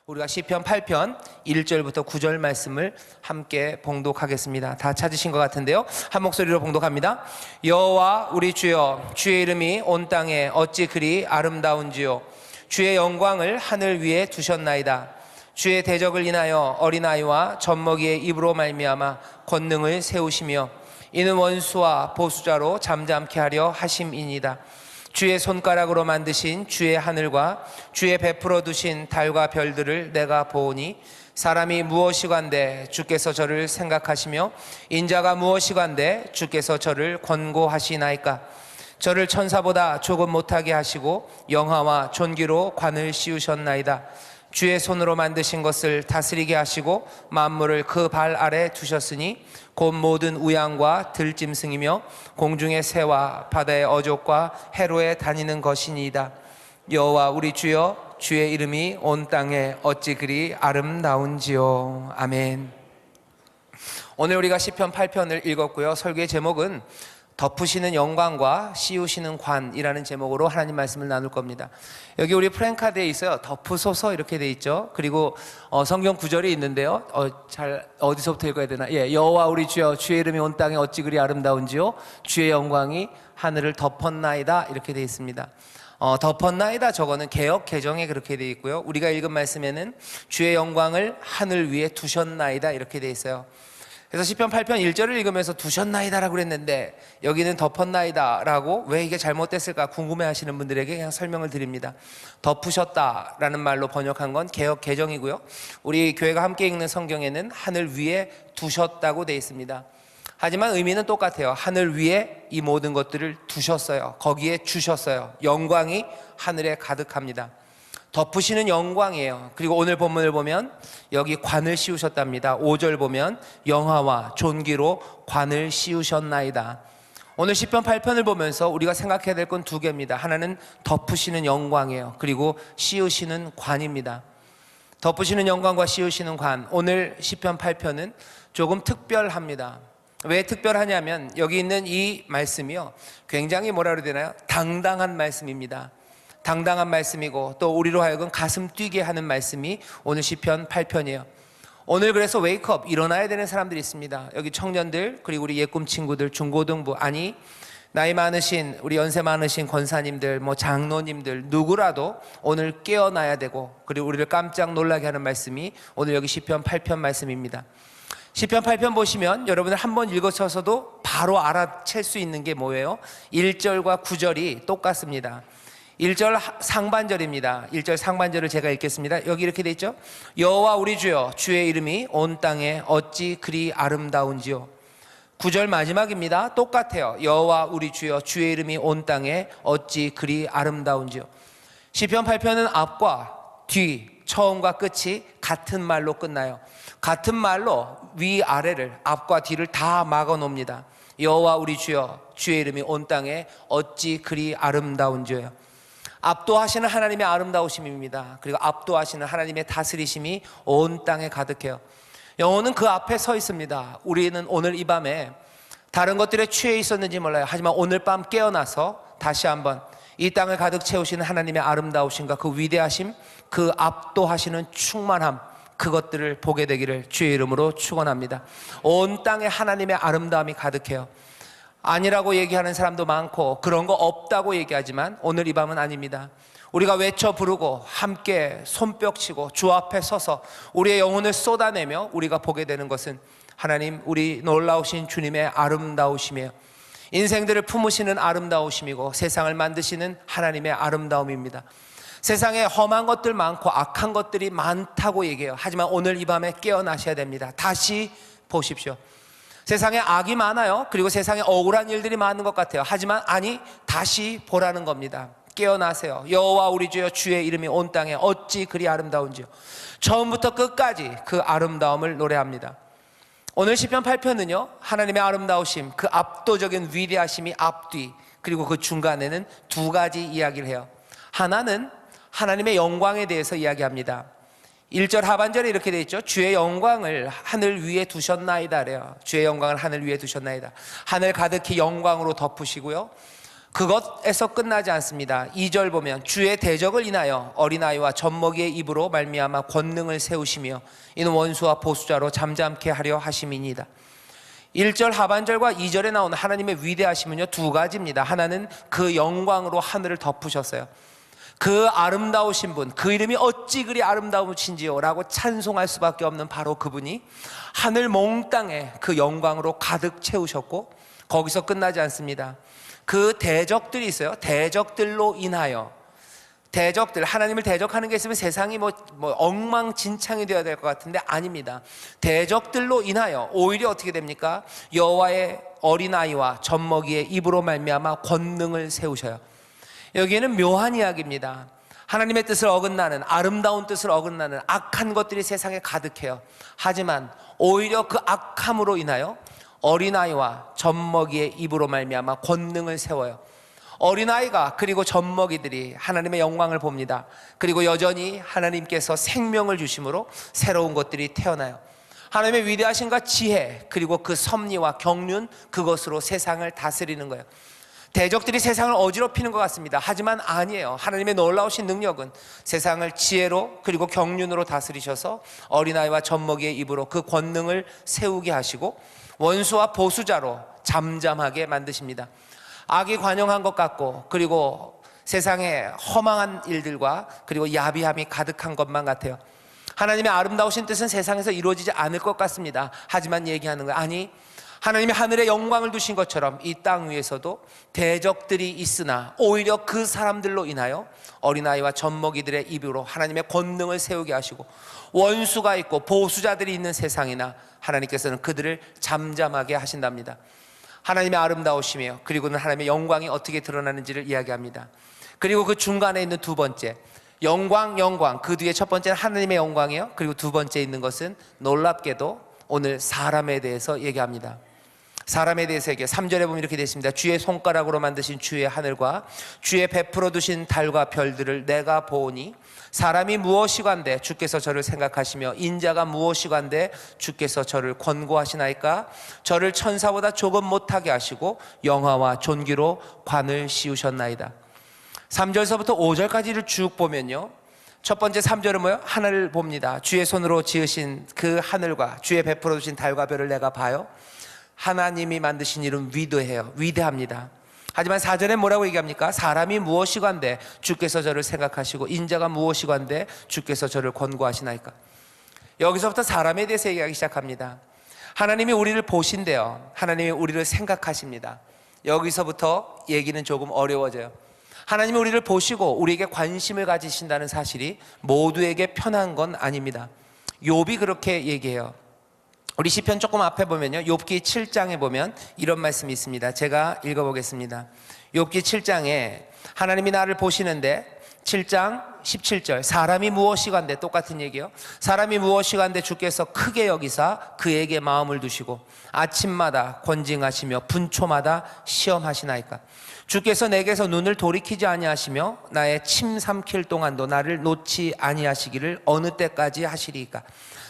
우리가 시편 8편 1절부터 9절 말씀을 함께 봉독하겠습니다. 다 찾으신 것 같은데요, 한 목소리로 봉독합니다. 여호와 우리 주여, 주의 이름이 온 땅에 어찌 그리 아름다운지요. 주의 영광을 하늘 위에 두셨나이다. 주의 대적을 인하여 어린아이와 젖먹이의 입으로 말미암아 권능을 세우시며 이는 원수와 보수자로 잠잠케 하려 하심이니이다. 주의 손가락으로 만드신 주의 하늘과 주의 베풀어 두신 달과 별들을 내가 보오니 사람이 무엇이간데 주께서 저를 생각하시며 인자가 무엇이간데 주께서 저를 권고하시나이까. 저를 천사보다 조금 못하게 하시고 영화와 존귀로 관을 씌우셨나이다. 주의 손으로 만드신 것을 다스리게 하시고 만물을 그 발 아래 두셨으니 곧 모든 우양과 들짐승이며 공중의 새와 바다의 어족과 해로에 다니는 것이니이다. 여호와 우리 주여, 주의 이름이 온 땅에 어찌 그리 아름다운지요. 아멘. 오늘 우리가 시편 8편을 읽었고요. 설교의 제목은 덮으시는 영광과 씌우시는 관이라는 제목으로 하나님 말씀을 나눌 겁니다. 여기 우리 프랭카드에 있어요. 덮으소서 이렇게 돼 있죠. 그리고 성경 구절이 있는데요. 잘 어디서부터 읽어야 되나? 여호와 우리 주여, 주의 이름이 온 땅에 어찌 그리 아름다운지요. 주의 영광이 하늘을 덮었나이다 이렇게 돼 있습니다. 덮었나이다 저거는 개역 개정에 그렇게 돼 있고요. 우리가 읽은 말씀에는 주의 영광을 하늘 위에 두셨나이다 이렇게 돼 있어요. 그래서 시편 8편 1절을 읽으면서 두셨나이다라고 그랬는데 여기는 덮었나이다라고 왜 이게 잘못됐을까 궁금해하시는 분들에게 그냥 설명을 드립니다. 덮으셨다라는 말로 번역한 건 개역 개정이고요. 우리 교회가 함께 읽는 성경에는 하늘 위에 두셨다고 되어 있습니다. 하지만 의미는 똑같아요. 하늘 위에 이 모든 것들을 두셨어요. 거기에 주셨어요. 영광이 하늘에 가득합니다. 덮으시는 영광이에요. 그리고 오늘 본문을 보면 여기 관을 씌우셨답니다. 5절 보면 영화와 존귀로 관을 씌우셨나이다. 오늘 시편 8편을 보면서 우리가 생각해야 될 건 두 개입니다. 하나는 덮으시는 영광이에요. 그리고 씌우시는 관입니다. 덮으시는 영광과 씌우시는 관. 오늘 시편 8편은 조금 특별합니다. 왜 특별하냐면 여기 있는 이 말씀이요, 굉장히 뭐라 그래야 되나요? 당당한 말씀입니다. 당당한 말씀이고 또 우리로 하여금 가슴 뛰게 하는 말씀이 오늘 시편 8편이에요. 오늘 그래서 웨이크업, 일어나야 되는 사람들이 있습니다. 여기 청년들, 그리고 우리 예꿈 친구들, 중고등부, 아니 나이 많으신 우리 연세 많으신 권사님들, 장로님들 누구라도 오늘 깨어나야 되고, 그리고 우리를 깜짝 놀라게 하는 말씀이 오늘 여기 시편 8편 말씀입니다. 시편 8편 보시면 여러분들 한번 읽으셔서도 바로 알아챌 수 있는 게 뭐예요? 1절과 9절이 똑같습니다. 1절 상반절입니다. 1절 상반절을 제가 읽겠습니다. 여기 이렇게 돼 있죠? 여호와 우리 주여, 주의 이름이 온 땅에 어찌 그리 아름다운지요. 9절 마지막입니다. 똑같아요. 여호와 우리 주여, 주의 이름이 온 땅에 어찌 그리 아름다운지요. 시편 8편은 앞과 뒤, 처음과 끝이 같은 말로 끝나요. 같은 말로 위아래를, 앞과 뒤를 다 막아 놓습니다. 여호와 우리 주여, 주의 이름이 온 땅에 어찌 그리 아름다운지요. 압도하시는 하나님의 아름다우심입니다. 그리고 압도하시는 하나님의 다스리심이 온 땅에 가득해요. 영혼은 그 앞에 서 있습니다. 우리는 오늘 이 밤에 다른 것들에 취해 있었는지 몰라요. 하지만 오늘 밤 깨어나서 다시 한번 이 땅을 가득 채우시는 하나님의 아름다우심과 그 위대하심, 그 압도하시는 충만함, 그것들을 보게 되기를 주의 이름으로 축원합니다. 온 땅에 하나님의 아름다움이 가득해요. 아니라고 얘기하는 사람도 많고 그런 거 없다고 얘기하지만 오늘 이 밤은 아닙니다. 우리가 외쳐 부르고 함께 손뼉치고 주 앞에 서서 우리의 영혼을 쏟아내며 우리가 보게 되는 것은 하나님, 우리 놀라우신 주님의 아름다우심이에요. 인생들을 품으시는 아름다우심이고 세상을 만드시는 하나님의 아름다움입니다. 세상에 험한 것들 많고 악한 것들이 많다고 얘기해요. 하지만 오늘 이 밤에 깨어나셔야 됩니다. 다시 보십시오. 세상에 악이 많아요. 그리고 세상에 억울한 일들이 많은 것 같아요. 하지만 아니, 다시 보라는 겁니다. 깨어나세요. 여호와 우리 주여, 주의 이름이 온 땅에 어찌 그리 아름다운지요. 처음부터 끝까지 그 아름다움을 노래합니다. 오늘 시편 8편은요, 하나님의 아름다우심, 그 압도적인 위대하심이 앞뒤, 그리고 그 중간에는 두 가지 이야기를 해요. 하나는 하나님의 영광에 대해서 이야기합니다. 1절 하반절에 이렇게 되어 있죠. 주의 영광을 하늘 위에 두셨나이다 래요. 주의 영광을 하늘 위에 두셨나이다. 하늘 가득히 영광으로 덮으시고요, 그것에서 끝나지 않습니다. 2절 보면 주의 대적을 인하여 어린아이와 젖먹이의 입으로 말미암아 권능을 세우시며 이는 원수와 보수자로 잠잠케 하려 하심이니이다. 1절 하반절과 2절에 나오는 하나님의 위대하심은요, 두 가지입니다. 하나는 그 영광으로 하늘을 덮으셨어요. 그 아름다우신 분, 그 이름이 어찌 그리 아름다우신지요 라고 찬송할 수밖에 없는 바로 그분이 하늘 몽땅에 그 영광으로 가득 채우셨고, 거기서 끝나지 않습니다. 그 대적들이 있어요. 대적들로 인하여, 대적들, 하나님을 대적하는 게 있으면 세상이 뭐 엉망진창이 되어야 될 것 같은데 아닙니다. 대적들로 인하여 오히려 어떻게 됩니까? 여호와의 어린아이와 젖먹이의 입으로 말미암아 권능을 세우셔요. 여기에는 묘한 이야기입니다. 하나님의 뜻을 어긋나는, 아름다운 뜻을 어긋나는 악한 것들이 세상에 가득해요. 하지만 오히려 그 악함으로 인하여 어린아이와 젖먹이의 입으로 말미암아 권능을 세워요. 어린아이가 그리고 젖먹이들이 하나님의 영광을 봅니다. 그리고 여전히 하나님께서 생명을 주심으로 새로운 것들이 태어나요. 하나님의 위대하심과 지혜, 그리고 그 섭리와 경륜, 그것으로 세상을 다스리는 거예요. 대적들이 세상을 어지럽히는 것 같습니다. 하지만 아니에요. 하나님의 놀라우신 능력은 세상을 지혜로 그리고 경륜으로 다스리셔서 어린아이와 젖먹이의 입으로 그 권능을 세우게 하시고 원수와 보수자로 잠잠하게 만드십니다. 악이 관영한 것 같고, 그리고 세상에 허망한 일들과 그리고 야비함이 가득한 것만 같아요. 하나님의 아름다우신 뜻은 세상에서 이루어지지 않을 것 같습니다. 하지만 얘기하는 거예요. 아니, 하나님이 하늘에 영광을 두신 것처럼 이 땅 위에서도 대적들이 있으나 오히려 그 사람들로 인하여 어린아이와 젖먹이들의 입으로 하나님의 권능을 세우게 하시고, 원수가 있고 보수자들이 있는 세상이나 하나님께서는 그들을 잠잠하게 하신답니다. 하나님의 아름다우시며 그리고는 하나님의 영광이 어떻게 드러나는지를 이야기합니다. 그리고 그 중간에 있는 두 번째, 영광, 그 뒤에 첫 번째는 하나님의 영광이에요. 그리고 두 번째 있는 것은 놀랍게도 오늘 사람에 대해서 얘기합니다. 사람에 대해서 얘기해요. 3절에 보면 이렇게 되어 있습니다. 주의 손가락으로 만드신 주의 하늘과 주의 베풀어 두신 달과 별들을 내가 보오니 사람이 무엇이관대 주께서 저를 생각하시며 인자가 무엇이관대 주께서 저를 권고하시나이까. 저를 천사보다 조금 못하게 하시고 영화와 존귀로 관을 씌우셨나이다. 3절서부터 5절까지를 쭉 보면요, 첫 번째 3절은 뭐예요? 하늘을 봅니다. 주의 손으로 지으신 그 하늘과 주의 베풀어 주신 달과 별을 내가 봐요. 하나님이 만드신 일은 위대해요. 위대합니다. 하지만 4절에 뭐라고 얘기합니까? 사람이 무엇이관대 주께서 저를 생각하시고 인자가 무엇이관대 주께서 저를 권고하시나이까. 여기서부터 사람에 대해서 얘기하기 시작합니다. 하나님이 우리를 보신대요. 하나님이 우리를 생각하십니다. 여기서부터 얘기는 조금 어려워져요. 하나님이 우리를 보시고 우리에게 관심을 가지신다는 사실이 모두에게 편한 건 아닙니다. 욥이 그렇게 얘기해요. 우리 시편 조금 앞에 보면요, 욥기 7장에 보면 이런 말씀이 있습니다. 제가 읽어보겠습니다. 욥기 7장에 하나님이 나를 보시는데 7장 17절, 사람이 무엇이간데, 똑같은 얘기예요. 사람이 무엇이간데 주께서 크게 여기사 그에게 마음을 두시고 아침마다 권징하시며 분초마다 시험하시나이까. 주께서 내게서 눈을 돌이키지 아니하시며 나의 침 삼킬 동안도 나를 놓지 아니하시기를 어느 때까지 하시리이까.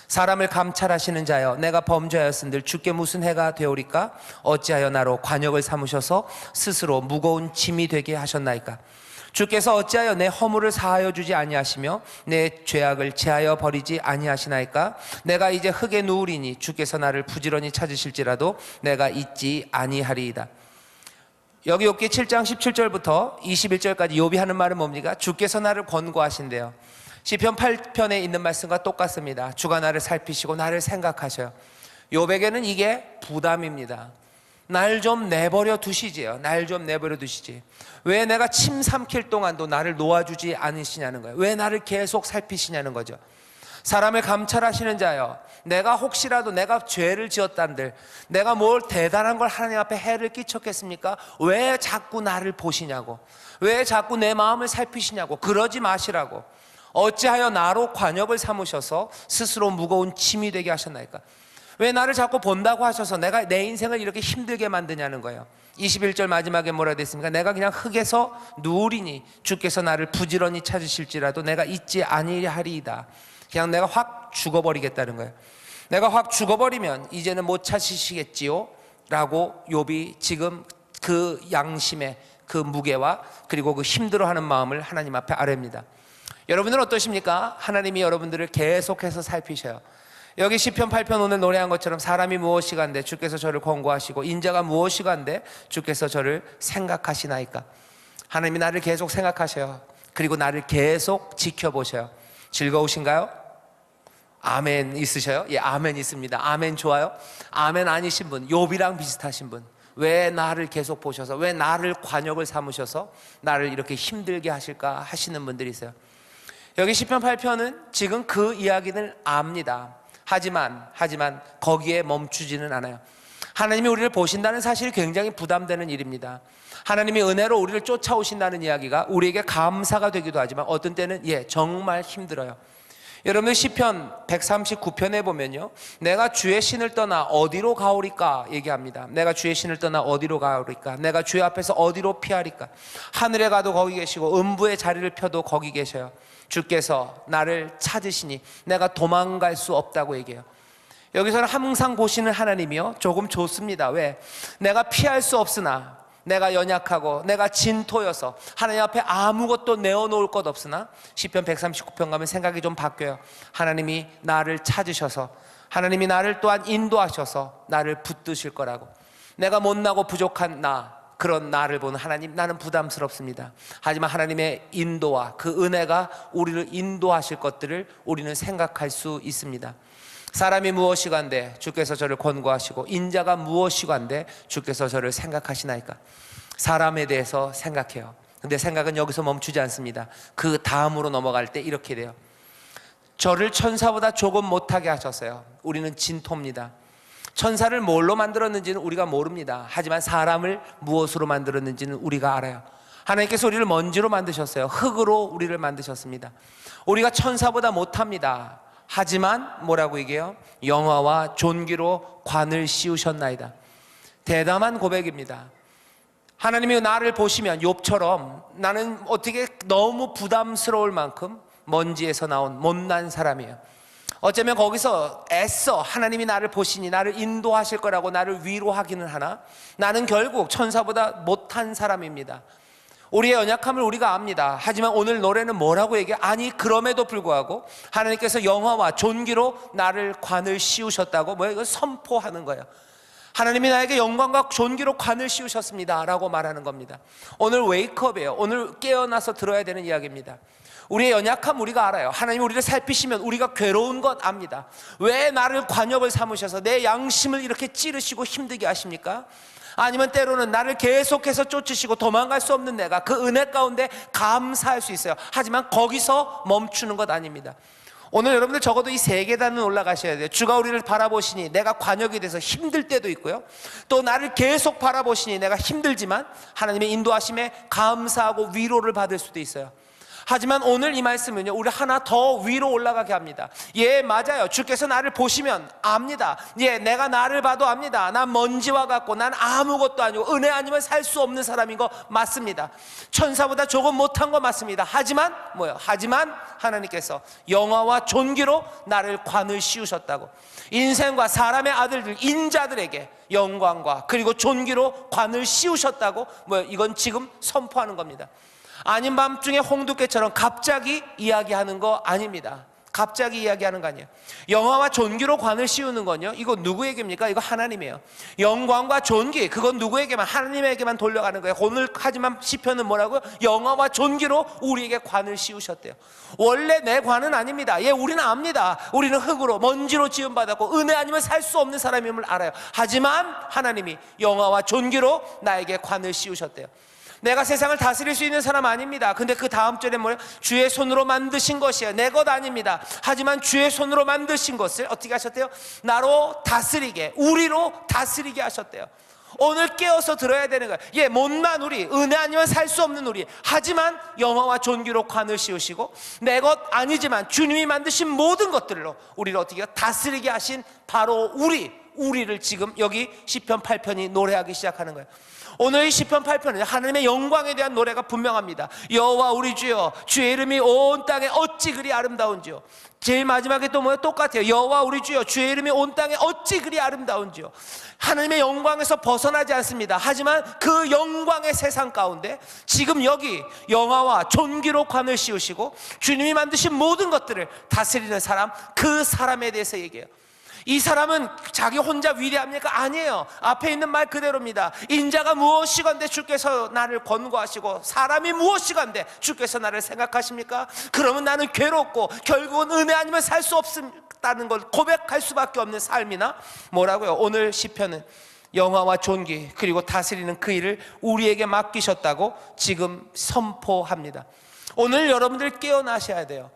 사람을 감찰하시는 자여, 내가 범죄하였은들 주께 무슨 해가 되오리까. 어찌하여 나로 관역을 삼으셔서 스스로 무거운 짐이 되게 하셨나이까. 주께서 어찌하여 내 허물을 사하여 주지 아니하시며 내 죄악을 제하여 버리지 아니하시나이까. 내가 이제 흙에 누우리니 주께서 나를 부지런히 찾으실지라도 내가 잊지 아니하리이다. 여기 욥기 7장 17절부터 21절까지 욥이 하는 말은 뭡니까? 주께서 나를 권고하신대요. 시편 8편에 있는 말씀과 똑같습니다. 주가 나를 살피시고 나를 생각하셔요. 욥에게는 이게 부담입니다. 날 좀 내버려 두시지요. 날 좀 내버려 두시지. 왜 내가 침 삼킬 동안도 나를 놓아주지 않으시냐는 거예요. 왜 나를 계속 살피시냐는 거죠. 사람을 감찰하시는 자여, 내가 혹시라도 내가 죄를 지었단들, 내가 뭘 대단한 걸 하나님 앞에 해를 끼쳤겠습니까? 왜 자꾸 나를 보시냐고, 왜 자꾸 내 마음을 살피시냐고. 그러지 마시라고. 어찌하여 나로 관역을 삼으셔서 스스로 무거운 짐이 되게 하셨나이까. 왜 나를 자꾸 본다고 하셔서 내가 내 인생을 이렇게 힘들게 만드냐는 거예요. 21절 마지막에 뭐라 됐습니까? 내가 그냥 흙에서 누우리니 주께서 나를 부지런히 찾으실지라도 내가 잊지 아니하리이다. 그냥 내가 확 죽어버리겠다는 거예요. 내가 확 죽어버리면 이제는 못 찾으시겠지요? 라고 욥이 지금 그 양심에, 그 무게와 그리고 그 힘들어하는 마음을 하나님 앞에 아뢰입니다. 여러분들은 어떠십니까? 하나님이 여러분들을 계속해서 살피셔요. 여기 시편 8편 오늘 노래한 것처럼 사람이 무엇이간데 주께서 저를 권고하시고 인자가 무엇이간데 주께서 저를 생각하시나이까. 하나님이 나를 계속 생각하셔요. 그리고 나를 계속 지켜보셔요. 즐거우신가요? 아멘 있으셔요? 예, 아멘 있습니다. 아멘 좋아요? 아멘 아니신 분, 욥이랑 비슷하신 분, 왜 나를 계속 보셔서, 왜 나를 관역을 삼으셔서 나를 이렇게 힘들게 하실까 하시는 분들이 있어요. 여기 시편 8편은 지금 그 이야기를 압니다. 하지만 거기에 멈추지는 않아요. 하나님이 우리를 보신다는 사실이 굉장히 부담되는 일입니다. 하나님이 은혜로 우리를 쫓아오신다는 이야기가 우리에게 감사가 되기도 하지만 어떤 때는 정말 힘들어요. 여러분들 시편 139편에 보면요, 내가 주의 신을 떠나 어디로 가오리까 얘기합니다. 내가 주의 신을 떠나 어디로 가오리까? 내가 주의 앞에서 어디로 피하리까? 하늘에 가도 거기 계시고 음부의 자리를 펴도 거기 계셔요. 주께서 나를 찾으시니 내가 도망갈 수 없다고 얘기해요. 여기서는 항상 보시는 하나님이요, 조금 좋습니다. 왜? 내가 피할 수 없으나, 내가 연약하고 내가 진토여서 하나님 앞에 아무것도 내어놓을 것 없으나, 시편 139편 가면 생각이 좀 바뀌어요. 하나님이 나를 찾으셔서, 하나님이 나를 또한 인도하셔서 나를 붙드실 거라고. 내가 못나고 부족한 그런 나를 보는 하나님, 나는 부담스럽습니다. 하지만 하나님의 인도와 그 은혜가 우리를 인도하실 것들을 우리는 생각할 수 있습니다. 사람이 무엇이간데 주께서 저를 권고하시고 인자가 무엇이간데 주께서 저를 생각하시나이까. 사람에 대해서 생각해요. 근데 생각은 여기서 멈추지 않습니다. 그 다음으로 넘어갈 때 이렇게 돼요. 저를 천사보다 조금 못하게 하셨어요. 우리는 진토입니다. 천사를 뭘로 만들었는지는 우리가 모릅니다. 하지만 사람을 무엇으로 만들었는지는 우리가 알아요. 하나님께서 우리를 먼지로 만드셨어요. 흙으로 우리를 만드셨습니다. 우리가 천사보다 못합니다. 하지만 뭐라고 얘기해요? 영화와 존귀로 관을 씌우셨나이다. 대담한 고백입니다. 하나님이 나를 보시면 욥처럼 나는 어떻게 너무 부담스러울 만큼 먼지에서 나온 못난 사람이에요. 어쩌면 거기서 애써 하나님이 나를 보시니 나를 인도하실 거라고 나를 위로하기는 하나, 나는 결국 천사보다 못한 사람입니다. 우리의 연약함을 우리가 압니다. 하지만 오늘 노래는 뭐라고 얘기해? 아니 그럼에도 불구하고 하나님께서 영화와 존귀로 나를 관을 씌우셨다고 이거 선포하는 거예요. 하나님이 나에게 영광과 존귀로 관을 씌우셨습니다 라고 말하는 겁니다. 오늘 웨이크업이에요. 오늘 깨어나서 들어야 되는 이야기입니다. 우리의 연약함 우리가 알아요. 하나님 우리를 살피시면 우리가 괴로운 것 압니다. 왜 나를 관역을 삼으셔서 내 양심을 이렇게 찌르시고 힘들게 하십니까? 아니면 때로는 나를 계속해서 쫓으시고 도망갈 수 없는 내가 그 은혜 가운데 감사할 수 있어요. 하지만 거기서 멈추는 것 아닙니다. 오늘 여러분들 적어도 이 세 계단은 올라가셔야 돼요. 주가 우리를 바라보시니 내가 관역이 돼서 힘들 때도 있고요, 또 나를 계속 바라보시니 내가 힘들지만 하나님의 인도하심에 감사하고 위로를 받을 수도 있어요. 하지만 오늘 이 말씀은요, 우리 하나 더 위로 올라가게 합니다. 맞아요. 주께서 나를 보시면 압니다. 내가 나를 봐도 압니다. 난 먼지와 같고 난 아무것도 아니고 은혜 아니면 살 수 없는 사람인 거 맞습니다. 천사보다 조금 못한 거 맞습니다. 하지만 하지만 하나님께서 영화와 존귀로 나를 관을 씌우셨다고. 인생과 사람의 아들들, 인자들에게 영광과 그리고 존귀로 관을 씌우셨다고. 이건 지금 선포하는 겁니다. 아닌 밤중에 홍두깨처럼 갑자기 이야기하는 거 아닙니다. 갑자기 이야기하는 거 아니에요. 영화와 존귀로 관을 씌우는 건요, 이거 누구에게입니까? 이거 하나님이에요. 영광과 존귀, 그건 누구에게만? 하나님에게만 돌려가는 거예요. 오늘 하지만 시편은 뭐라고요? 영화와 존귀로 우리에게 관을 씌우셨대요. 원래 내 관은 아닙니다. 우리는 압니다. 우리는 흙으로 먼지로 지음받았고 은혜 아니면 살 수 없는 사람임을 알아요. 하지만 하나님이 영화와 존귀로 나에게 관을 씌우셨대요. 내가 세상을 다스릴 수 있는 사람 아닙니다. 근데 그 다음 절에 뭐예요? 주의 손으로 만드신 것이에요. 내 것 아닙니다. 하지만 주의 손으로 만드신 것을 어떻게 하셨대요? 나로 다스리게, 우리로 다스리게 하셨대요. 오늘 깨어서 들어야 되는 거예요. 못난 우리, 은혜 아니면 살 수 없는 우리, 하지만 영화와 존귀로 관을 씌우시고 내 것 아니지만 주님이 만드신 모든 것들로 우리를 어떻게 다스리게 하신 바로 우리를 지금 여기 시편 8편이 노래하기 시작하는 거예요. 오늘 이 시편 8편은 하나님의 영광에 대한 노래가 분명합니다. 여호와 우리 주여, 주의 이름이 온 땅에 어찌 그리 아름다운지요. 제일 마지막에 또 뭐예요? 똑같아요. 여호와 우리 주여, 주의 이름이 온 땅에 어찌 그리 아름다운지요. 하나님의 영광에서 벗어나지 않습니다. 하지만 그 영광의 세상 가운데 지금 여기 영화와 존귀로 관을 씌우시고 주님이 만드신 모든 것들을 다스리는 사람, 그 사람에 대해서 얘기해요. 이 사람은 자기 혼자 위대합니까? 아니에요. 앞에 있는 말 그대로입니다. 인자가 무엇이건대 주께서 나를 권고하시고 사람이 무엇이건대 주께서 나를 생각하십니까? 그러면 나는 괴롭고 결국은 은혜 아니면 살 수 없다는 걸 고백할 수밖에 없는 삶이나 뭐라고요? 오늘 시편은 영화와 존귀 그리고 다스리는 그 일을 우리에게 맡기셨다고 지금 선포합니다. 오늘 여러분들 깨어나셔야 돼요.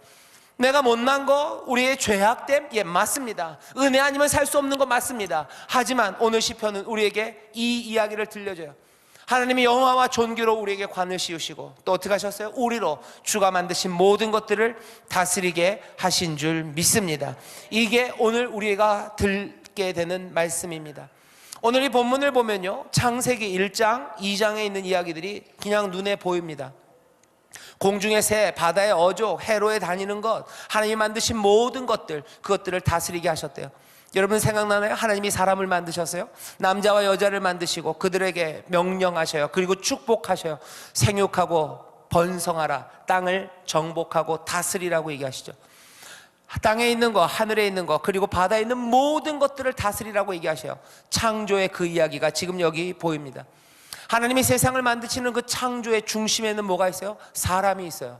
내가 못난 거, 우리의 죄악됨, 예, 맞습니다. 은혜 아니면 살 수 없는 거 맞습니다. 하지만 오늘 시편은 우리에게 이 이야기를 들려줘요. 하나님이 영화와 존귀로 우리에게 관을 씌우시고 또 어떻게 하셨어요? 우리로 주가 만드신 모든 것들을 다스리게 하신 줄 믿습니다. 이게 오늘 우리가 듣게 되는 말씀입니다. 오늘 이 본문을 보면요, 창세기 1장, 2장에 있는 이야기들이 그냥 눈에 보입니다. 공중의 새, 바다의 어족, 해로에 다니는 것, 하나님이 만드신 모든 것들, 그것들을 다스리게 하셨대요. 여러분 생각나나요? 하나님이 사람을 만드셨어요. 남자와 여자를 만드시고 그들에게 명령하셔요. 그리고 축복하셔요. 생육하고 번성하라, 땅을 정복하고 다스리라고 얘기하시죠. 땅에 있는 거, 하늘에 있는 거, 그리고 바다에 있는 모든 것들을 다스리라고 얘기하셔요. 창조의 그 이야기가 지금 여기 보입니다. 하나님이 세상을 만드시는 그 창조의 중심에는 뭐가 있어요? 사람이 있어요.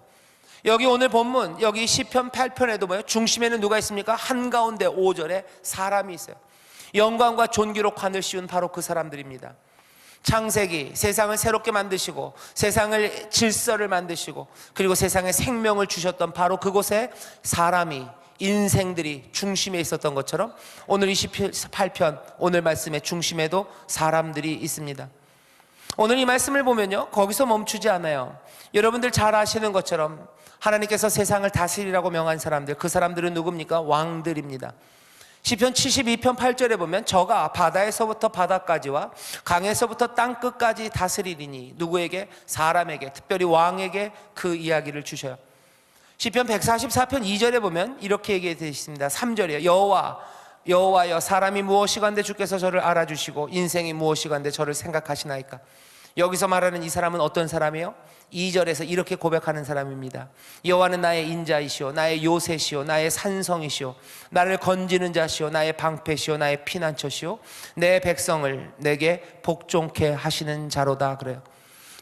여기 오늘 본문, 여기 시편 8편에도 뭐예요? 중심에는 누가 있습니까? 한가운데 5절에 사람이 있어요. 영광과 존귀로 관을 씌운 바로 그 사람들입니다. 창세기, 세상을 새롭게 만드시고 세상을 질서를 만드시고 그리고 세상에 생명을 주셨던 바로 그곳에 사람이, 인생들이 중심에 있었던 것처럼 오늘 이 시편 8편, 오늘 말씀의 중심에도 사람들이 있습니다. 오늘 이 말씀을 보면요, 거기서 멈추지 않아요. 여러분들 잘 아시는 것처럼 하나님께서 세상을 다스리라고 명한 사람들, 그 사람들은 누굽니까? 왕들입니다. 시편 72편 8절에 보면 저가 바다에서부터 바다까지와 강에서부터 땅끝까지 다스리리니, 누구에게? 사람에게, 특별히 왕에게 그 이야기를 주셔요. 시편 144편 2절에 보면 이렇게 얘기해 있습니다. 3절이에요. 여호와여, 사람이 무엇이간데 주께서 저를 알아주시고 인생이 무엇이간데 저를 생각하시나이까. 여기서 말하는 이 사람은 어떤 사람이에요? 2절에서 이렇게 고백하는 사람입니다. 여호와는 나의 인자이시오, 나의 요새시오, 나의 산성이시오, 나를 건지는 자시오, 나의 방패시오, 나의 피난처시오, 내 백성을 내게 복종케 하시는 자로다. 그래요.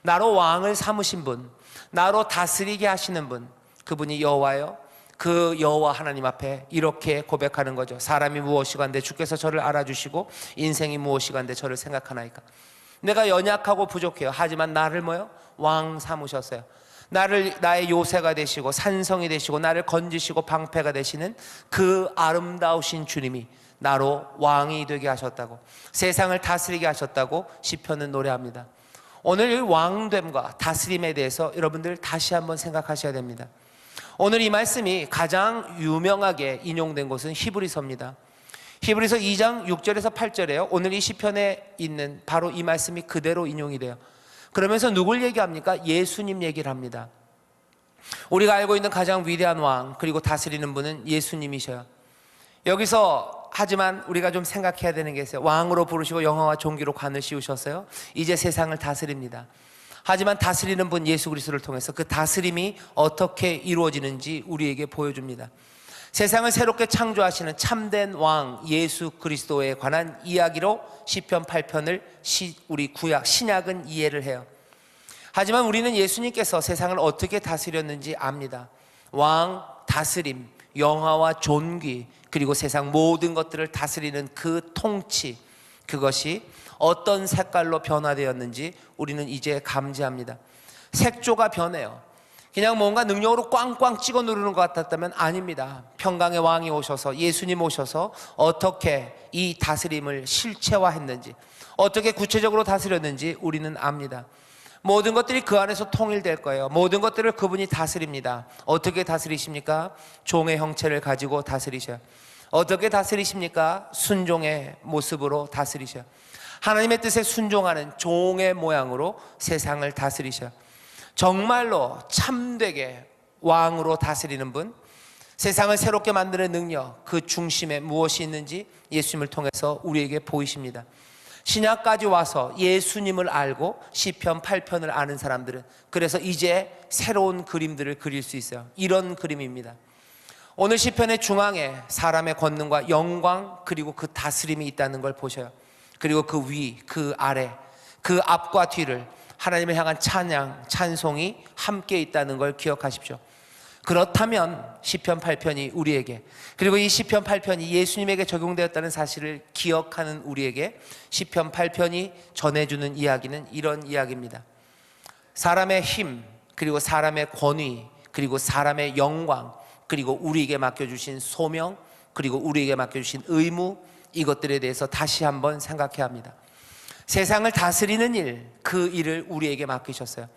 나로 왕을 삼으신 분, 나로 다스리게 하시는 분, 그분이 여호와요. 그 여호와 하나님 앞에 이렇게 고백하는 거죠. 사람이 무엇이간데 주께서 저를 알아주시고 인생이 무엇이간데 저를 생각하나이까. 내가 연약하고 부족해요. 하지만 나를 뭐요? 왕 삼으셨어요. 나의 요새가 되시고 산성이 되시고 나를 건지시고 방패가 되시는 그 아름다우신 주님이 나로 왕이 되게 하셨다고, 세상을 다스리게 하셨다고 시편은 노래합니다. 오늘 이 왕됨과 다스림에 대해서 여러분들 다시 한번 생각하셔야 됩니다. 오늘 이 말씀이 가장 유명하게 인용된 곳은 히브리서입니다. 히브리서 2장 6절에서 8절에요. 오늘 이 시편에 있는 바로 이 말씀이 그대로 인용이 돼요. 그러면서 누굴 얘기합니까? 예수님 얘기를 합니다. 우리가 알고 있는 가장 위대한 왕 그리고 다스리는 분은 예수님이셔요. 여기서 하지만 우리가 좀 생각해야 되는 게 있어요. 왕으로 부르시고 영화와 존귀로 관을 씌우셨어요. 이제 세상을 다스립니다. 하지만 다스리는 분 예수 그리스도를 통해서 그 다스림이 어떻게 이루어지는지 우리에게 보여줍니다. 세상을 새롭게 창조하시는 참된 왕 예수 그리스도에 관한 이야기로 시편 8편을 우리 구약 신약은 이해를 해요. 하지만 우리는 예수님께서 세상을 어떻게 다스렸는지 압니다. 왕, 다스림, 영화와 존귀 그리고 세상 모든 것들을 다스리는 그 통치, 그것이 어떤 색깔로 변화되었는지 우리는 이제 감지합니다. 색조가 변해요. 그냥 뭔가 능력으로 꽝꽝 찍어 누르는 것 같았다면 아닙니다. 평강의 왕이 오셔서, 예수님 오셔서 어떻게 이 다스림을 실체화했는지, 어떻게 구체적으로 다스렸는지 우리는 압니다. 모든 것들이 그 안에서 통일될 거예요. 모든 것들을 그분이 다스립니다. 어떻게 다스리십니까? 종의 형체를 가지고 다스리셔요. 어떻게 다스리십니까? 순종의 모습으로 다스리셔. 하나님의 뜻에 순종하는 종의 모양으로 세상을 다스리셔. 정말로 참되게 왕으로 다스리는 분, 세상을 새롭게 만드는 능력, 그 중심에 무엇이 있는지 예수님을 통해서 우리에게 보이십니다. 신약까지 와서 예수님을 알고 시편 8편을 아는 사람들은 그래서 이제 새로운 그림들을 그릴 수 있어요. 이런 그림입니다. 오늘 시편의 중앙에 사람의 권능과 영광 그리고 그 다스림이 있다는 걸 보셔요. 그리고 그 위, 그 아래, 그 앞과 뒤를 하나님을 향한 찬양, 찬송이 함께 있다는 걸 기억하십시오. 그렇다면 시편 8편이 우리에게, 그리고 이 시편 8편이 예수님에게 적용되었다는 사실을 기억하는 우리에게 시편 8편이 전해주는 이야기는 이런 이야기입니다. 사람의 힘, 그리고 사람의 권위, 그리고 사람의 영광, 그리고 우리에게 맡겨주신 소명, 그리고 우리에게 맡겨주신 의무, 이것들에 대해서 다시 한번 생각해야 합니다. 세상을 다스리는 일, 그 일을 우리에게 맡기셨어요.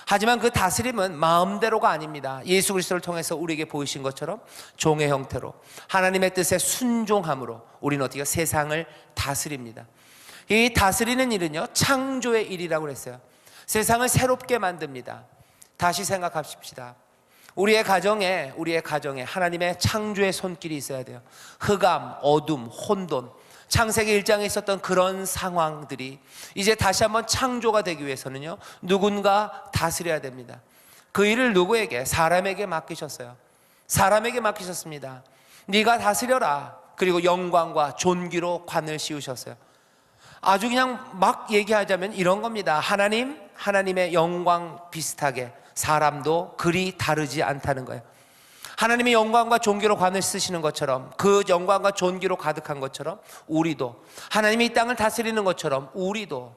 하지만 그 다스림은 마음대로가 아닙니다. 예수 그리스도를 통해서 우리에게 보이신 것처럼 종의 형태로 하나님의 뜻에 순종함으로 우리는 어떻게 세상을 다스립니다. 이 다스리는 일은요, 창조의 일이라고 그랬어요. 세상을 새롭게 만듭니다. 다시 생각합시다. 우리의 가정에 하나님의 창조의 손길이 있어야 돼요. 흑암, 어둠, 혼돈, 창세기 1장에 있었던 그런 상황들이 이제 다시 한번 창조가 되기 위해서는요, 누군가 다스려야 됩니다. 그 일을 누구에게? 사람에게 맡기셨어요. 사람에게 맡기셨습니다. 네가 다스려라. 그리고 영광과 존귀로 관을 씌우셨어요. 아주 그냥 막 얘기하자면 이런 겁니다. 하나님의 영광 비슷하게 사람도 그리 다르지 않다는 거예요. 하나님의 영광과 존귀로 관을 쓰시는 것처럼, 그 영광과 존귀로 가득한 것처럼 우리도, 하나님이 이 땅을 다스리는 것처럼 우리도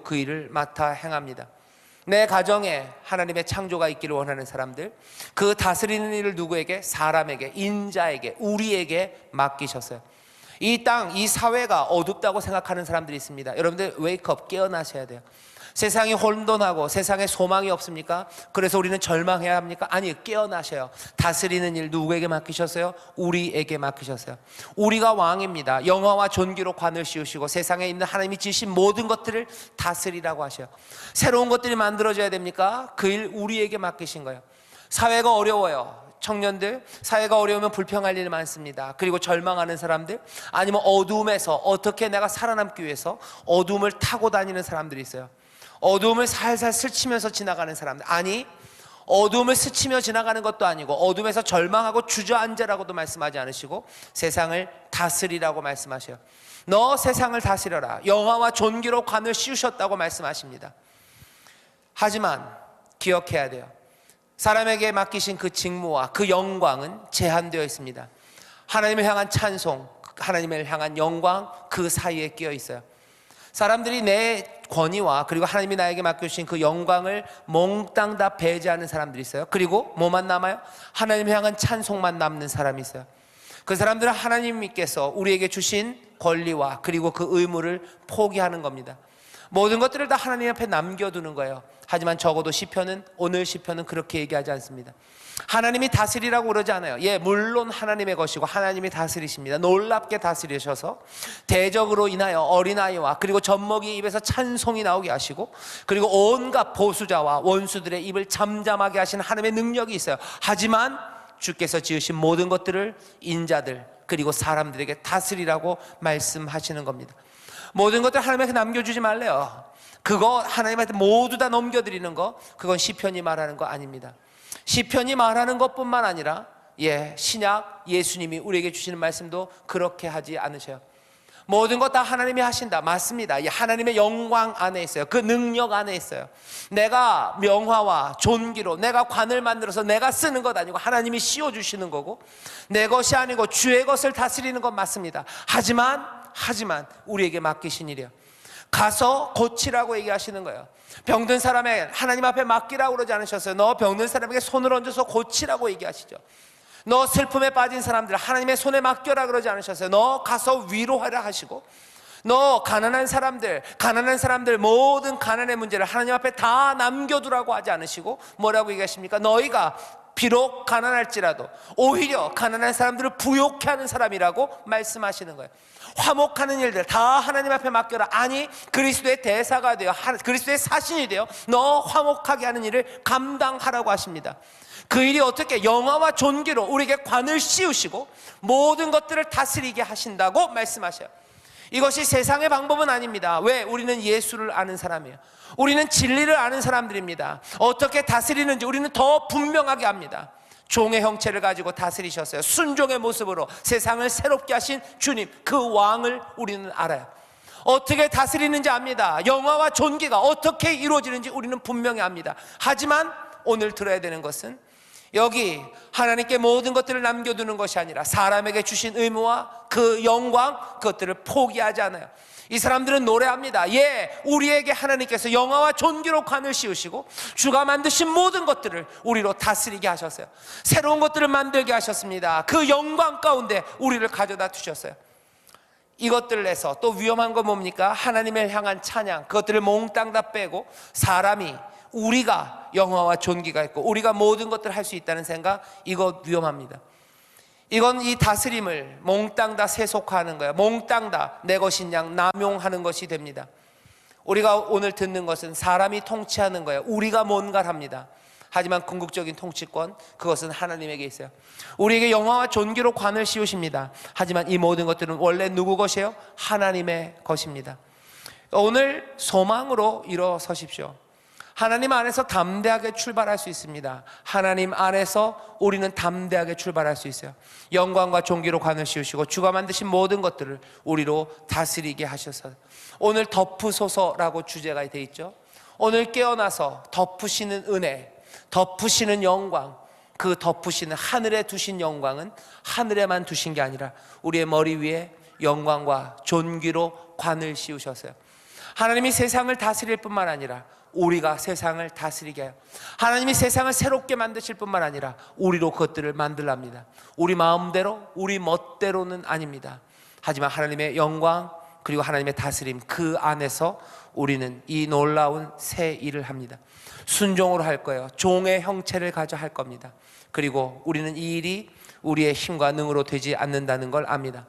그 일을 맡아 행합니다. 내 가정에 하나님의 창조가 있기를 원하는 사람들, 그 다스리는 일을 누구에게? 사람에게, 인자에게, 우리에게 맡기셨어요. 이 땅, 이 사회가 어둡다고 생각하는 사람들이 있습니다. 여러분들 웨이크업, 깨어나셔야 돼요. 세상이 혼돈하고 세상에 소망이 없습니까? 그래서 우리는 절망해야 합니까? 아니, 깨어나셔요. 다스리는 일 누구에게 맡기셨어요? 우리에게 맡기셨어요. 우리가 왕입니다. 영화와 존귀로 관을 씌우시고 세상에 있는 하나님이 지으신 모든 것들을 다스리라고 하셔요. 새로운 것들이 만들어져야 됩니까? 그 일 우리에게 맡기신 거예요. 사회가 어려워요. 청년들, 사회가 어려우면 불평할 일이 많습니다. 그리고 절망하는 사람들, 아니면 어두움에서 어떻게 내가 살아남기 위해서 어두움을 타고 다니는 사람들이 있어요. 어두움을 살살 스치면서 지나가는 사람들, 아니 어두움을 스치며 지나가는 것도 아니고 어둠에서 절망하고 주저앉으라고도 말씀하지 않으시고 세상을 다스리라고 말씀하셔요. 너 세상을 다스려라. 영화와 존귀로 관을 씌우셨다고 말씀하십니다. 하지만 기억해야 돼요. 사람에게 맡기신 그 직무와 그 영광은 제한되어 있습니다. 하나님을 향한 찬송, 하나님을 향한 영광, 그 사이에 끼어 있어요. 사람들이 내 권위와 그리고 하나님이 나에게 맡겨주신 그 영광을 몽땅 다 배제하는 사람들이 있어요. 그리고 뭐만 남아요? 하나님을 향한 찬송만 남는 사람이 있어요. 그 사람들은 하나님께서 우리에게 주신 권리와 그리고 그 의무를 포기하는 겁니다. 모든 것들을 다 하나님 앞에 남겨두는 거예요. 하지만 적어도 오늘 시편은 그렇게 얘기하지 않습니다. 하나님이 다스리라고 그러지 않아요. 예, 물론 하나님의 것이고 하나님이 다스리십니다. 놀랍게 다스리셔서 대적으로 인하여 어린아이와 그리고 젖먹이 입에서 찬송이 나오게 하시고, 그리고 온갖 보수자와 원수들의 입을 잠잠하게 하시는 하나님의 능력이 있어요. 하지만 주께서 지으신 모든 것들을 인자들 그리고 사람들에게 다스리라고 말씀하시는 겁니다. 모든 것들 하나님한테 남겨주지 말래요. 그거 하나님한테 모두 다 넘겨드리는 거, 그건 시편이 말하는 거 아닙니다. 시편이 말하는 것뿐만 아니라 신약 예수님이 우리에게 주시는 말씀도 그렇게 하지 않으셔요. 모든 것 다 하나님이 하신다. 맞습니다. 하나님의 영광 안에 있어요. 그 능력 안에 있어요. 내가 명화와 존귀로 내가 관을 만들어서 내가 쓰는 것 아니고 하나님이 씌워주시는 거고, 내 것이 아니고 주의 것을 다스리는 건 맞습니다. 하지만 우리에게 맡기신 일이에요. 가서 고치라고 얘기하시는 거예요. 병든 사람에 하나님 앞에 맡기라고 그러지 않으셨어요. 너 병든 사람에게 손을 얹어서 고치라고 얘기하시죠. 너 슬픔에 빠진 사람들 하나님의 손에 맡겨라 그러지 않으셨어요. 너 가서 위로하라 하시고, 너 가난한 사람들 모든 가난의 문제를 하나님 앞에 다 남겨두라고 하지 않으시고 뭐라고 얘기하십니까? 너희가 비록 가난할지라도 오히려 가난한 사람들을 부욕해 하는 사람이라고 말씀하시는 거예요. 화목하는 일들 다 하나님 앞에 맡겨라. 아니, 그리스도의 대사가 되어 그리스도의 사신이 되어 너 화목하게 하는 일을 감당하라고 하십니다. 그 일이 어떻게 영화와 존귀로 우리에게 관을 씌우시고 모든 것들을 다스리게 하신다고 말씀하셔요. 이것이 세상의 방법은 아닙니다. 왜? 우리는 예수를 아는 사람이에요. 우리는 진리를 아는 사람들입니다. 어떻게 다스리는지 우리는 더 분명하게 합니다. 종의 형체를 가지고 다스리셨어요. 순종의 모습으로 세상을 새롭게 하신 주님, 그 왕을 우리는 알아요. 어떻게 다스리는지 압니다. 영화와 존귀가 어떻게 이루어지는지 우리는 분명히 압니다. 하지만 오늘 들어야 되는 것은 여기 하나님께 모든 것들을 남겨두는 것이 아니라 사람에게 주신 의무와 그 영광, 그것들을 포기하지 않아요. 이 사람들은 노래합니다. 예, 우리에게 하나님께서 영화와 존귀로 관을 씌우시고 주가 만드신 모든 것들을 우리로 다스리게 하셨어요. 새로운 것들을 만들게 하셨습니다. 그 영광 가운데 우리를 가져다 두셨어요. 이것들을 해서 또 위험한 건 뭡니까? 하나님을 향한 찬양, 그것들을 몽땅 다 빼고 사람이 우리가 영화와 존귀가 있고 우리가 모든 것들을 할 수 있다는 생각, 이거 위험합니다. 이건 이 다스림을 몽땅 다 세속화하는 거예요. 몽땅 다 내 것인 양 남용하는 것이 됩니다. 우리가 오늘 듣는 것은 사람이 통치하는 거예요. 우리가 뭔가를 합니다. 하지만 궁극적인 통치권, 그것은 하나님에게 있어요. 우리에게 영화와 존귀로 관을 씌우십니다. 하지만 이 모든 것들은 원래 누구 것이에요? 하나님의 것입니다. 오늘 소망으로 일어서십시오. 하나님 안에서 담대하게 출발할 수 있습니다. 하나님 안에서 우리는 담대하게 출발할 수 있어요. 영광과 존귀로 관을 씌우시고 주가 만드신 모든 것들을 우리로 다스리게 하셔서 오늘 덮으소서라고 주제가 되어 있죠. 오늘 깨어나서 덮으시는 은혜, 덮으시는 영광, 그 덮으시는 하늘에 두신 영광은 하늘에만 두신 게 아니라 우리의 머리 위에 영광과 존귀로 관을 씌우셨어요. 하나님이 세상을 다스릴 뿐만 아니라 우리가 세상을 다스리게 해요. 하나님이 세상을 새롭게 만드실 뿐만 아니라 우리로 그것들을 만들랍니다. 우리 마음대로, 우리 멋대로는 아닙니다. 하지만 하나님의 영광 그리고 하나님의 다스림, 그 안에서 우리는 이 놀라운 새 일을 합니다. 순종으로 할 거예요. 종의 형체를 가져 할 겁니다. 그리고 우리는 이 일이 우리의 힘과 능으로 되지 않는다는 걸 압니다.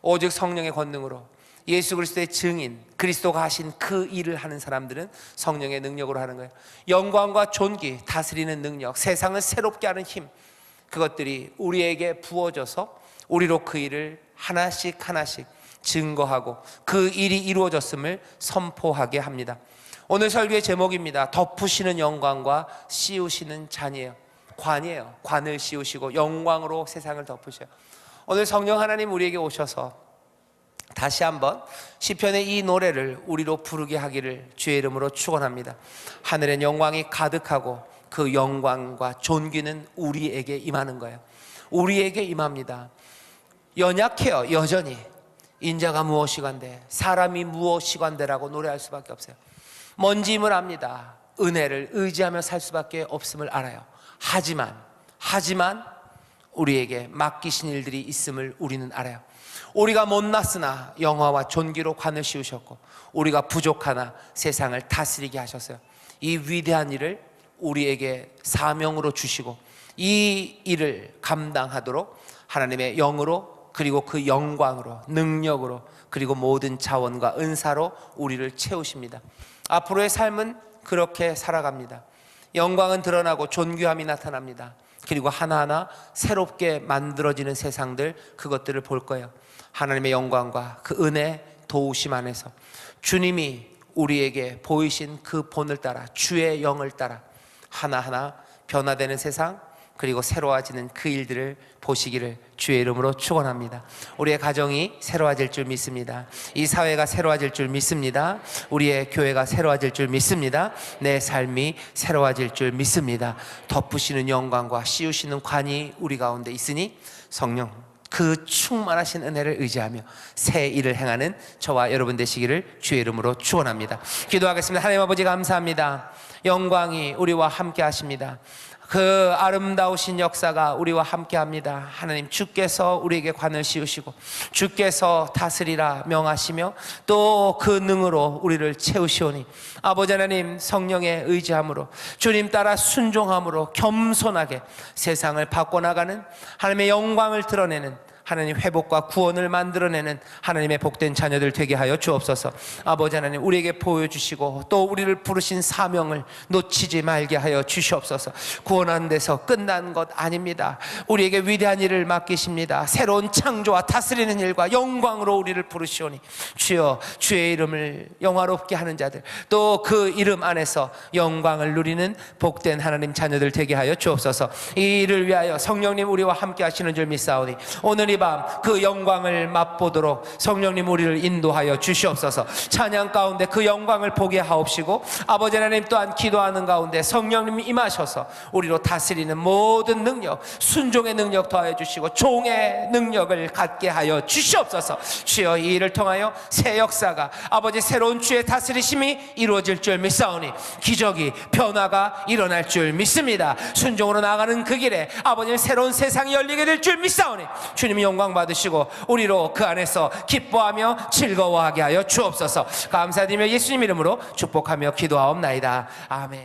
오직 성령의 권능으로, 예수 그리스도의 증인, 그리스도가 하신 그 일을 하는 사람들은 성령의 능력으로 하는 거예요. 영광과 존귀, 다스리는 능력, 세상을 새롭게 하는 힘, 그것들이 우리에게 부어져서 우리로 그 일을 하나씩 하나씩 증거하고 그 일이 이루어졌음을 선포하게 합니다. 오늘 설교의 제목입니다. 덮으시는 영광과 씌우시는 잔이에요. 관이에요. 관을 씌우시고 영광으로 세상을 덮으셔요. 오늘 성령 하나님 우리에게 오셔서 다시 한번 시편의 이 노래를 우리로 부르게 하기를 주의 이름으로 축원합니다. 하늘엔 영광이 가득하고 그 영광과 존귀는 우리에게 임하는 거예요. 우리에게 임합니다. 연약해요. 여전히 인자가 무엇이간데 사람이 무엇이간데라고 노래할 수밖에 없어요. 뭔지임을 압니다. 은혜를 의지하며 살 수밖에 없음을 알아요. 하지만 우리에게 맡기신 일들이 있음을 우리는 알아요. 우리가 못났으나 영화와 존귀로 관을 씌우셨고 우리가 부족하나 세상을 다스리게 하셨어요. 이 위대한 일을 우리에게 사명으로 주시고 이 일을 감당하도록 하나님의 영으로 그리고 그 영광으로 능력으로 그리고 모든 자원과 은사로 우리를 채우십니다. 앞으로의 삶은 그렇게 살아갑니다. 영광은 드러나고 존귀함이 나타납니다. 그리고 하나하나 새롭게 만들어지는 세상들, 그것들을 볼 거예요. 하나님의 영광과 그 은혜 도우심 안에서 주님이 우리에게 보이신 그 본을 따라 주의 영을 따라 하나하나 변화되는 세상 그리고 새로워지는 그 일들을 보시기를 주의 이름으로 축원합니다. 우리의 가정이 새로워질 줄 믿습니다. 이 사회가 새로워질 줄 믿습니다. 우리의 교회가 새로워질 줄 믿습니다. 내 삶이 새로워질 줄 믿습니다. 덮으시는 영광과 씌우시는 관이 우리 가운데 있으니 성령 그 충만하신 은혜를 의지하며 새 일을 행하는 저와 여러분 되시기를 주의 이름으로 축원합니다. 기도하겠습니다. 하나님 아버지 감사합니다. 영광이 우리와 함께 하십니다. 그 아름다우신 역사가 우리와 함께합니다. 하나님, 주께서 우리에게 관을 씌우시고 주께서 다스리라 명하시며 또 그 능으로 우리를 채우시오니 아버지 하나님, 성령의 의지함으로 주님 따라 순종함으로 겸손하게 세상을 바꿔나가는 하나님의 영광을 드러내는 하나님, 회복과 구원을 만들어내는 하나님의 복된 자녀들 되게 하여 주옵소서. 아버지 하나님, 우리에게 보여주시고 또 우리를 부르신 사명을 놓치지 말게 하여 주시옵소서. 구원하는 데서 끝난 것 아닙니다. 우리에게 위대한 일을 맡기십니다. 새로운 창조와 다스리는 일과 영광으로 우리를 부르시오니 주여, 주의 이름을 영화롭게 하는 자들, 또 그 이름 안에서 영광을 누리는 복된 하나님 자녀들 되게 하여 주옵소서. 이 일을 위하여 성령님 우리와 함께 하시는 줄 믿사오니 오늘 이 밤 그 영광을 맛보도록 성령님 우리를 인도하여 주시옵소서. 찬양 가운데 그 영광을 보게 하옵시고 아버지 하나님, 또한 기도하는 가운데 성령님 임하셔서 우리로 다스리는 모든 능력, 순종의 능력 더하여 주시고 종의 능력을 갖게 하여 주시옵소서. 주여, 이 일을 통하여 새 역사가 아버지 새로운 주의 다스리심이 이루어질 줄 믿사오니 기적이, 변화가 일어날 줄 믿습니다. 순종으로 나아가는 그 길에 아버님 새로운 세상이 열리게 될 줄 믿사오니 주님 영광 받으시고 우리로 그 안에서 기뻐하며 즐거워하게 하여 주옵소서. 감사드리며 예수님 이름으로 축복하며 기도하옵나이다. 아멘.